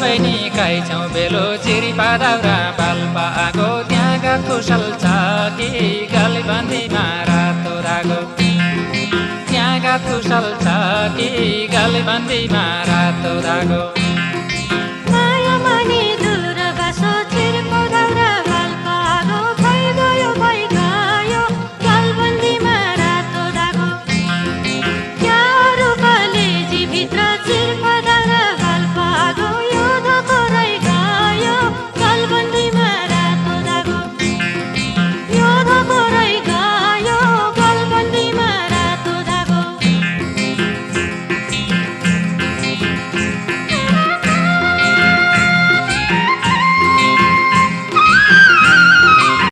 बहिनी खाइछौ बेलो चिरी पादाउरा पाल्पा आगो त्यहाँ गात कुशल छ कि गाली बन्दीमा रातो रागो त्यहाँ गात कुशल छ कि गाली बन्दीमा रातो रागो